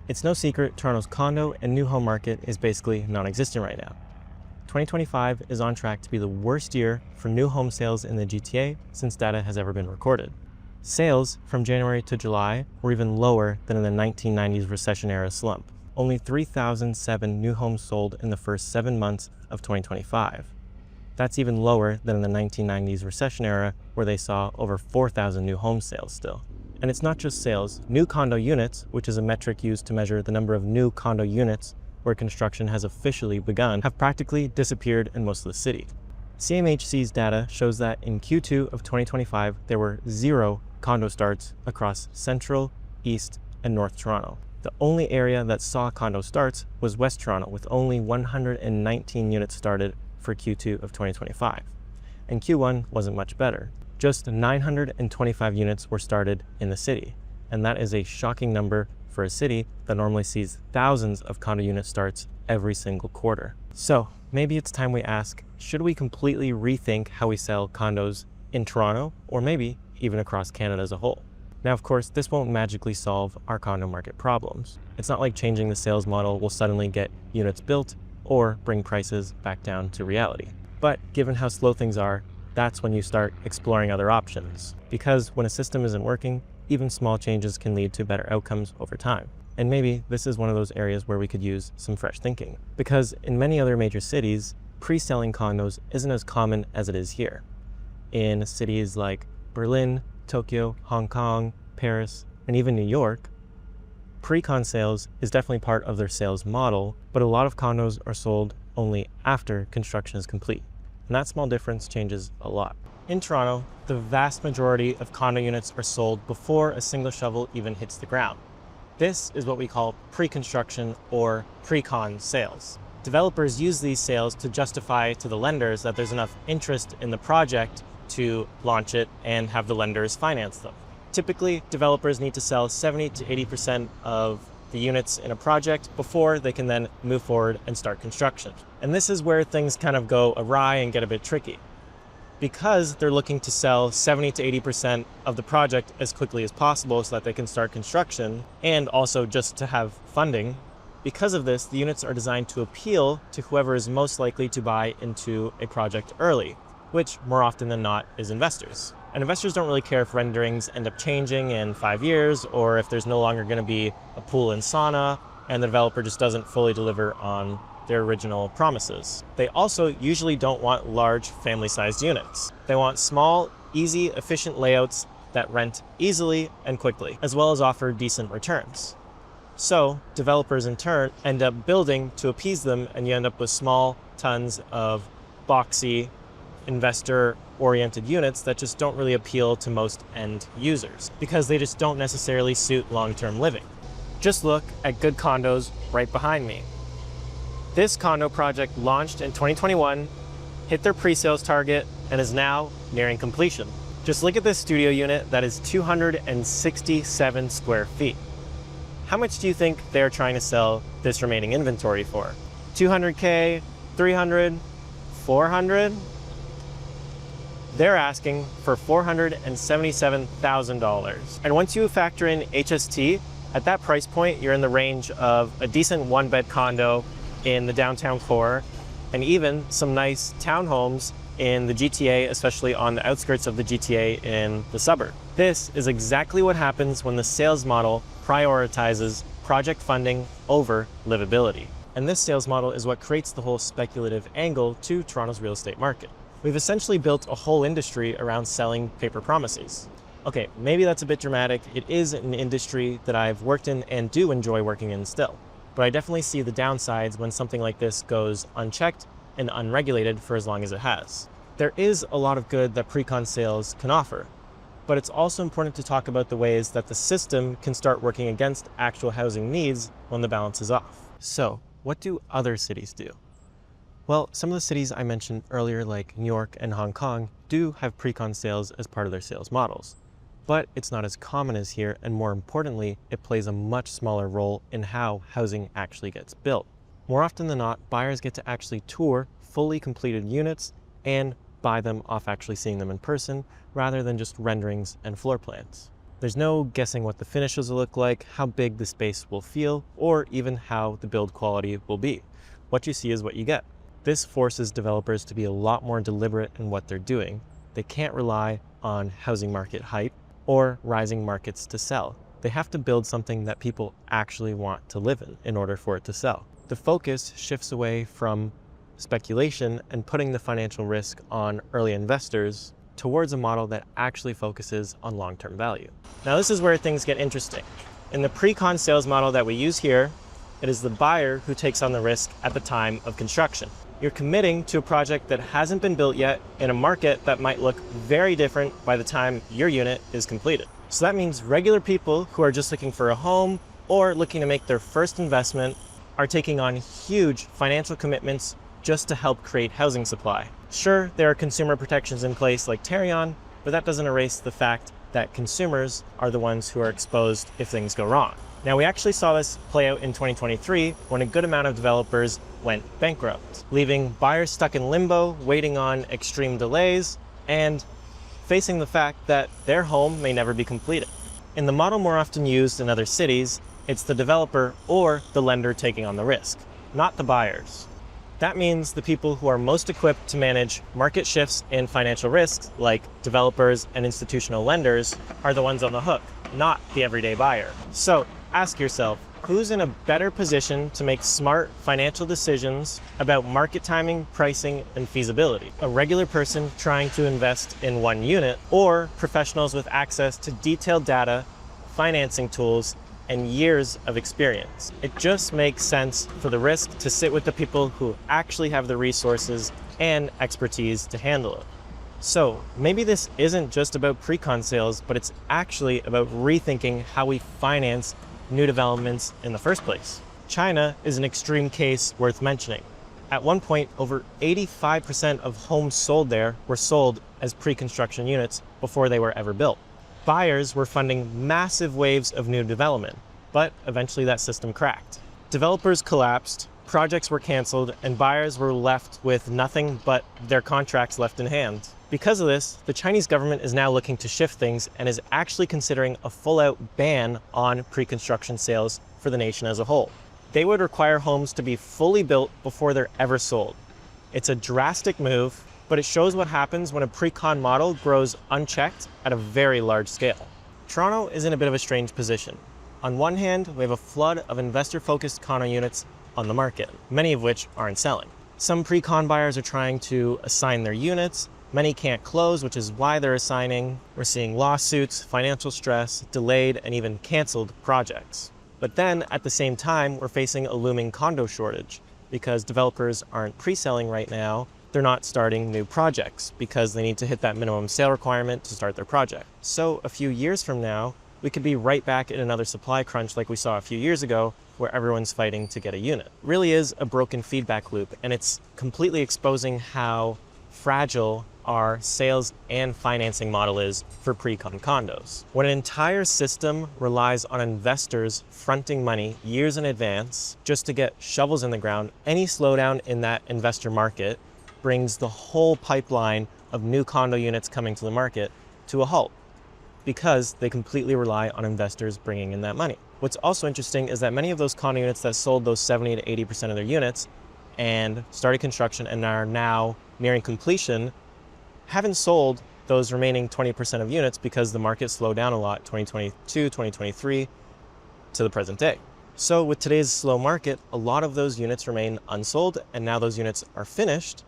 It's no secret Toronto's condo and new home market is basically non-existent right now. 2025 is on track to be the worst year for new home sales in the GTA since data has ever been recorded. Sales from January to July were even lower than in the 1990s recession-era slump. Only 3,007 new homes sold in the first 7 months of 2025. That's even lower than in the 1990s recession era, where they saw over 4,000 new home sales still. And it's not just sales. New condo units, which is a metric used to measure the number of new condo units where construction has officially begun, have practically disappeared in most of the city. CMHC's data shows that in Q2 of 2025, there were 0 condo starts across Central, East, and North Toronto. The only area that saw condo starts was West Toronto, with only 119 units started for Q2 of 2025. And Q1 wasn't much better. Just 925 units were started in the city, and that is a shocking number for a city that normally sees thousands of condo unit starts every single quarter. So maybe it's time we ask, should we completely rethink how we sell condos in Toronto, or maybe even across Canada as a whole? Now, of course, this won't magically solve our condo market problems. It's not like changing the sales model will suddenly get units built or bring prices back down to reality. But given how slow things are, that's when you start exploring other options. Because when a system isn't working, even small changes can lead to better outcomes over time. And maybe this is one of those areas where we could use some fresh thinking. Because in many other major cities, pre-selling condos isn't as common as it is here. In cities like Berlin, Tokyo, Hong Kong, Paris, and even New York, pre-con sales is definitely part of their sales model, but a lot of condos are sold only after construction is complete. And that small difference changes a lot. In Toronto, the vast majority of condo units are sold before a single shovel even hits the ground. This is what we call pre-construction or pre-con sales. Developers use these sales to justify to the lenders that there's enough interest in the project to launch it and have the lenders finance them. Typically, developers need to sell 70 to 80% of the units in a project before they can then move forward and start construction. And this is where things kind of go awry and get a bit tricky. Because they're looking to sell 70 to 80% of the project as quickly as possible so that they can start construction and also just to have funding, because of this, the units are designed to appeal to whoever is most likely to buy into a project early, which more often than not is investors. And investors don't really care if renderings end up changing in 5 years or if there's no longer going to be a pool and sauna and the developer just doesn't fully deliver on their original promises. They also usually don't want large family-sized units. They want small, easy, efficient layouts that rent easily and quickly, as well as offer decent returns. So developers in turn end up building to appease them, and you end up with small tons of boxy, investor-oriented units that just don't really appeal to most end users because they just don't necessarily suit long-term living. Just look at good condos right behind me. This condo project launched in 2021, hit their pre-sales target, and is now nearing completion. Just look at this studio unit that is 267 square feet. How much do you think they're trying to sell this remaining inventory for? 200K, 300, 400? They're asking for $477,000. And once you factor in HST, at that price point, you're in the range of a decent one-bed condo in the downtown core, and even some nice townhomes in the GTA, especially on the outskirts of the GTA in the suburb. This is exactly what happens when the sales model prioritizes project funding over livability. And this sales model is what creates the whole speculative angle to Toronto's real estate market. We've essentially built a whole industry around selling paper promises. Okay, maybe that's a bit dramatic. It is an industry that I've worked in and do enjoy working in still. But I definitely see the downsides when something like this goes unchecked and unregulated for as long as it has. There is a lot of good that pre-con sales can offer, but it's also important to talk about the ways that the system can start working against actual housing needs when the balance is off. So, what do other cities do? Well, some of the cities I mentioned earlier, like New York and Hong Kong, do have pre-con sales as part of their sales models. But it's not as common as here, and more importantly, it plays a much smaller role in how housing actually gets built. More often than not, buyers get to actually tour fully completed units and buy them off actually seeing them in person, rather than just renderings and floor plans. There's no guessing what the finishes will look like, how big the space will feel, or even how the build quality will be. What you see is what you get. This forces developers to be a lot more deliberate in what they're doing. They can't rely on housing market hype or rising markets to sell. They have to build something that people actually want to live in order for it to sell. The focus shifts away from speculation and putting the financial risk on early investors towards a model that actually focuses on long-term value. Now, this is where things get interesting. In the pre-con sales model that we use here, it is the buyer who takes on the risk at the time of construction. You're committing to a project that hasn't been built yet in a market that might look very different by the time your unit is completed. So that means regular people who are just looking for a home or looking to make their first investment are taking on huge financial commitments just to help create housing supply. Sure, there are consumer protections in place like Tarion, but that doesn't erase the fact that consumers are the ones who are exposed if things go wrong. Now, we actually saw this play out in 2023 when a good amount of developers went bankrupt, leaving buyers stuck in limbo, waiting on extreme delays, and facing the fact that their home may never be completed. In the model more often used in other cities, it's the developer or the lender taking on the risk, not the buyers. That means the people who are most equipped to manage market shifts in financial risks, like developers and institutional lenders, are the ones on the hook, not the everyday buyer. So ask yourself, who's in a better position to make smart financial decisions about market timing, pricing, and feasibility? A regular person trying to invest in one unit, or professionals with access to detailed data, financing tools, and years of experience? It just makes sense for the risk to sit with the people who actually have the resources and expertise to handle it. So maybe this isn't just about pre-con sales, but it's actually about rethinking how we finance new developments in the first place. China is an extreme case worth mentioning. At one point, over 85% of homes sold there were sold as pre-construction units before they were ever built. Buyers were funding massive waves of new development, but eventually that system cracked. Developers collapsed, projects were canceled, and buyers were left with nothing but their contracts left in hand. Because of this, the Chinese government is now looking to shift things and is actually considering a full-out ban on pre-construction sales for the nation as a whole. They would require homes to be fully built before they're ever sold. It's a drastic move, but it shows what happens when a pre-con model grows unchecked at a very large scale. Toronto is in a bit of a strange position. On one hand, we have a flood of investor-focused condo units on the market, many of which aren't selling. Some pre-con buyers are trying to assign their units. Many can't close, which is why they're assigning. We're seeing lawsuits, financial stress, delayed, and even canceled projects. But then, at the same time, we're facing a looming condo shortage because developers aren't pre-selling right now. They're not starting new projects because they need to hit that minimum sale requirement to start their project. So a few years from now, we could be right back in another supply crunch like we saw a few years ago, where everyone's fighting to get a unit. It really is a broken feedback loop, and it's completely exposing how fragile our sales and financing model is for pre-con condos. When an entire system relies on investors fronting money years in advance just to get shovels in the ground, any slowdown in that investor market brings the whole pipeline of new condo units coming to the market to a halt because they completely rely on investors bringing in that money. What's also interesting is that many of those condo units that sold those 70 to 80% of their units and started construction and are now nearing completion haven't sold those remaining 20% of units because the market slowed down a lot 2022, 2023 to the present day. So with today's slow market, a lot of those units remain unsold, and now those units are finished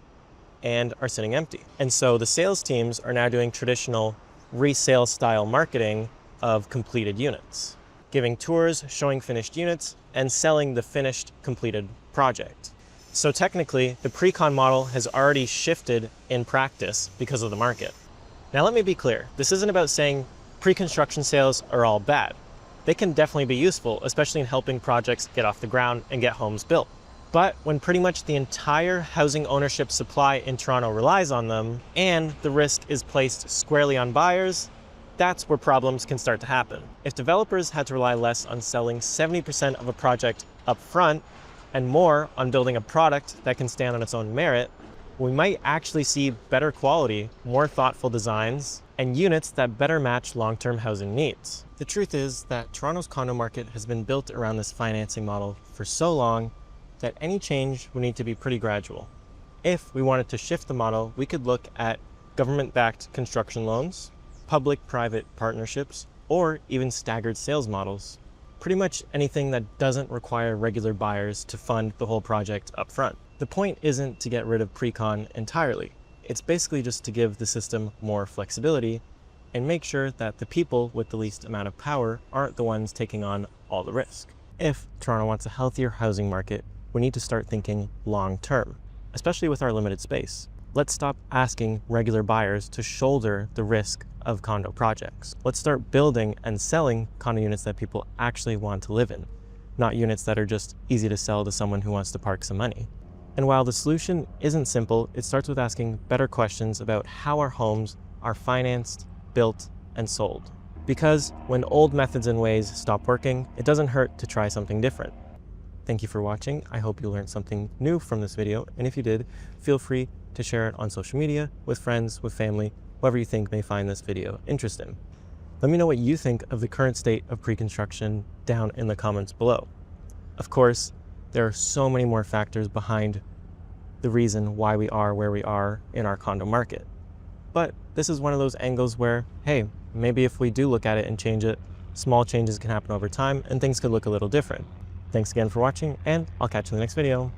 and are sitting empty. And so the sales teams are now doing traditional resale style marketing of completed units, giving tours, showing finished units, and selling the finished completed project. So technically, the pre-con model has already shifted in practice because of the market. Now let me be clear, this isn't about saying pre-construction sales are all bad. They can definitely be useful, especially in helping projects get off the ground and get homes built. But when pretty much the entire housing ownership supply in Toronto relies on them, and the risk is placed squarely on buyers, that's where problems can start to happen. If developers had to rely less on selling 70% of a project up front and more on building a product that can stand on its own merit, we might actually see better quality, more thoughtful designs, and units that better match long-term housing needs. The truth is that Toronto's condo market has been built around this financing model for so long that any change would need to be pretty gradual. If we wanted to shift the model, we could look at government-backed construction loans, public-private partnerships, or even staggered sales models. Pretty much anything that doesn't require regular buyers to fund the whole project up front. The point isn't to get rid of pre-con entirely. It's basically just to give the system more flexibility and make sure that the people with the least amount of power aren't the ones taking on all the risk. If Toronto wants a healthier housing market, we need to start thinking long-term, especially with our limited space. Let's stop asking regular buyers to shoulder the risk of condo projects. Let's start building and selling condo units that people actually want to live in, not units that are just easy to sell to someone who wants to park some money. And while the solution isn't simple, it starts with asking better questions about how our homes are financed, built, and sold. Because when old methods and ways stop working, it doesn't hurt to try something different. Thank you for watching. I hope you learned something new from this video, and if you did, feel free to share it on social media, with friends, with family, whoever you think may find this video interesting. Let me know what you think of the current state of pre-construction down in the comments below. Of course, there are so many more factors behind the reason why we are where we are in our condo market. But this is one of those angles where, hey, maybe if we do look at it and change it, small changes can happen over time and things could look a little different. Thanks again for watching, and I'll catch you in the next video.